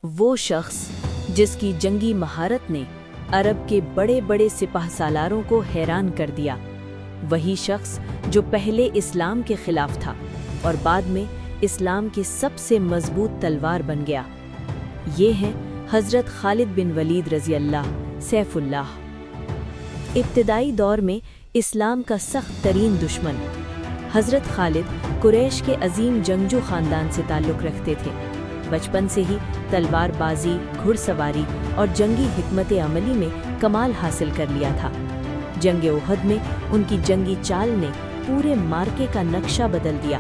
وہ شخص جس کی جنگی مہارت نے عرب کے بڑے بڑے سپاہ سالاروں کو حیران کر دیا، وہی شخص جو پہلے اسلام کے خلاف تھا اور بعد میں اسلام کی سب سے مضبوط تلوار بن گیا، یہ ہیں حضرت خالد بن ولید رضی اللہ سیف اللہ۔ ابتدائی دور میں اسلام کا سخت ترین دشمن حضرت خالد قریش کے عظیم جنگجو خاندان سے تعلق رکھتے تھے۔ بچپن سے ہی تلوار بازی، گھڑ سواری اور جنگی حکمت عملی میں کمال حاصل کر لیا تھا۔ جنگ احد میں ان کی جنگی چال نے پورے مارکے کا نقشہ بدل دیا۔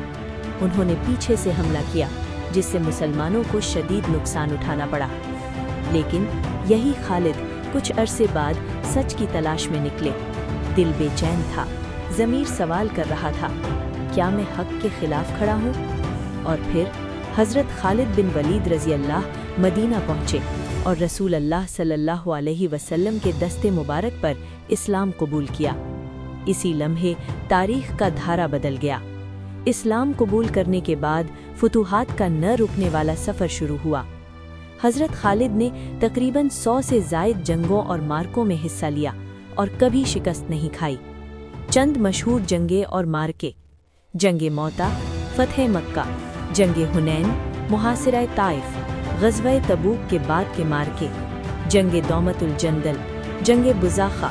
انہوں نے پیچھے سے حملہ کیا جس سے مسلمانوں کو شدید نقصان اٹھانا پڑا، لیکن یہی خالد کچھ عرصے بعد سچ کی تلاش میں نکلے۔ دل بے چین تھا، ضمیر سوال کر رہا تھا، کیا میں حق کے خلاف کھڑا ہوں؟ اور پھر حضرت خالد بن ولید رضی اللہ مدینہ پہنچے اور رسول اللہ صلی اللہ علیہ وسلم کے دست مبارک پر اسلام قبول کیا۔ اسی لمحے تاریخ کا دھارا بدل گیا۔ اسلام قبول کرنے کے بعد فتوحات کا نہ رکنے والا سفر شروع ہوا۔ حضرت خالد نے تقریباً 100 سے زائد جنگوں اور مارکوں میں حصہ لیا اور کبھی شکست نہیں کھائی۔ چند مشہور جنگیں اور مارکے: جنگ موتا، فتح مکہ، جنگ حنین، محاصرہ طائف، غزوہ تبوک کے بعد کے مارکے، جنگ دومت الجندل، جنگ بزاخہ،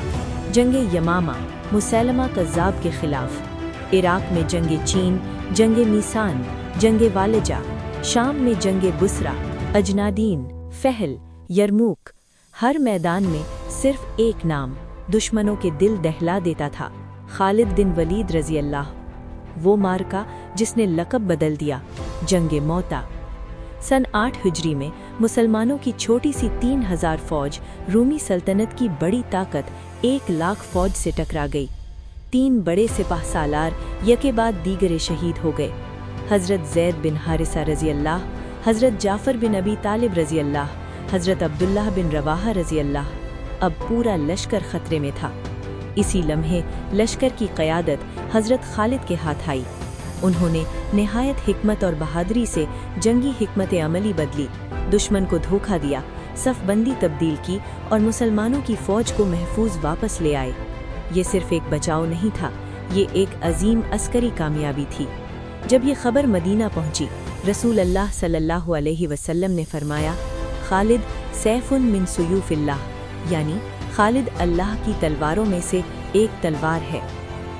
جنگ یمامہ مسیلمہ کذاب کے خلاف، عراق میں جنگ چین، جنگ میسان، جنگ والجہ، شام میں جنگ بصرہ، اجنادین، فہل، یرموک۔ ہر میدان میں صرف ایک نام دشمنوں کے دل دہلا دیتا تھا: خالد بن ولید رضی اللہ۔ وہ مارکا جس نے لقب بدل دیا، جنگ موتا۔ سن 8 ہجری میں مسلمانوں کی چھوٹی سی 3000 فوج رومی سلطنت کی بڑی طاقت 1,00,000 فوج سے ٹکرا گئی۔ 3 بڑے سپاہ سالار یکے بعد دیگرے شہید ہو گئے: حضرت زید بن حارثہ رضی اللہ، حضرت جعفر بن ابی طالب رضی اللہ، حضرت عبداللہ بن رواحہ رضی اللہ۔ اب پورا لشکر خطرے میں تھا۔ اسی لمحے لشکر کی قیادت حضرت خالد کے ہاتھ آئی۔ انہوں نے نہایت حکمت اور بہادری سے جنگی حکمت عملی بدلی، دشمن کو دھوکہ دیا، صف بندی تبدیل کی اور مسلمانوں کی فوج کو محفوظ واپس لے آئے۔ یہ صرف ایک بچاؤ نہیں تھا، یہ ایک عظیم عسکری کامیابی تھی۔ جب یہ خبر مدینہ پہنچی، رسول اللہ صلی اللہ علیہ وسلم نے فرمایا، خالد سیف من سیوف اللہ، یعنی خالد اللہ کی تلواروں میں سے ایک تلوار ہے۔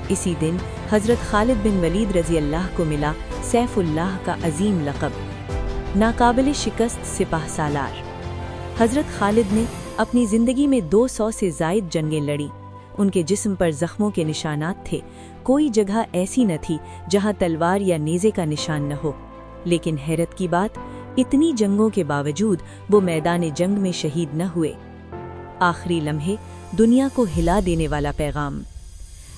اسی دن حضرت خالد بن ولید رضی اللہ کو ملا سیف اللہ کا عظیم لقب۔ ناقابل شکست سپاہ سالار حضرت خالد نے اپنی زندگی میں 200 سے زائد جنگیں لڑیں۔ ان کے جسم پر زخموں کے نشانات تھے، کوئی جگہ ایسی نہ تھی جہاں تلوار یا نیزے کا نشان نہ ہو۔ لیکن حیرت کی بات، اتنی جنگوں کے باوجود وہ میدان جنگ میں شہید نہ ہوئے۔ آخری لمحے دنیا کو ہلا دینے والا پیغام۔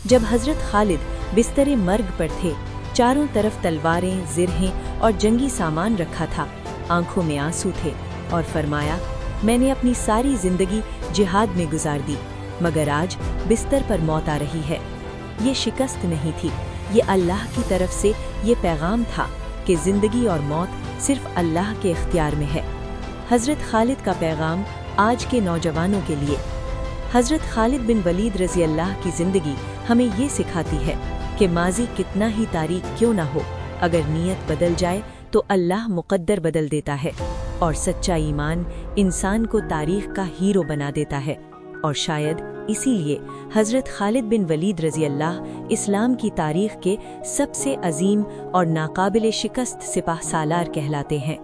جب حضرت خالد بستر مرگ پر تھے، چاروں طرف تلواریں، زرہیں اور جنگی سامان رکھا تھا، آنکھوں میں آنسو تھے، اور فرمایا، میں نے اپنی ساری زندگی جہاد میں گزار دی، مگر آج بستر پر موت آ رہی ہے۔ یہ شکست نہیں تھی، یہ اللہ کی طرف سے یہ پیغام تھا کہ زندگی اور موت صرف اللہ کے اختیار میں ہے۔ حضرت خالد کا پیغام آج کے نوجوانوں کے لیے۔ حضرت خالد بن ولید رضی اللہ کی زندگی ہمیں یہ سکھاتی ہے کہ ماضی کتنا ہی تاریک کیوں نہ ہو، اگر نیت بدل جائے تو اللہ مقدر بدل دیتا ہے، اور سچا ایمان انسان کو تاریخ کا ہیرو بنا دیتا ہے۔ اور شاید اسی لیے حضرت خالد بن ولید رضی اللہ اسلام کی تاریخ کے سب سے عظیم اور ناقابل شکست سپاہ سالار کہلاتے ہیں۔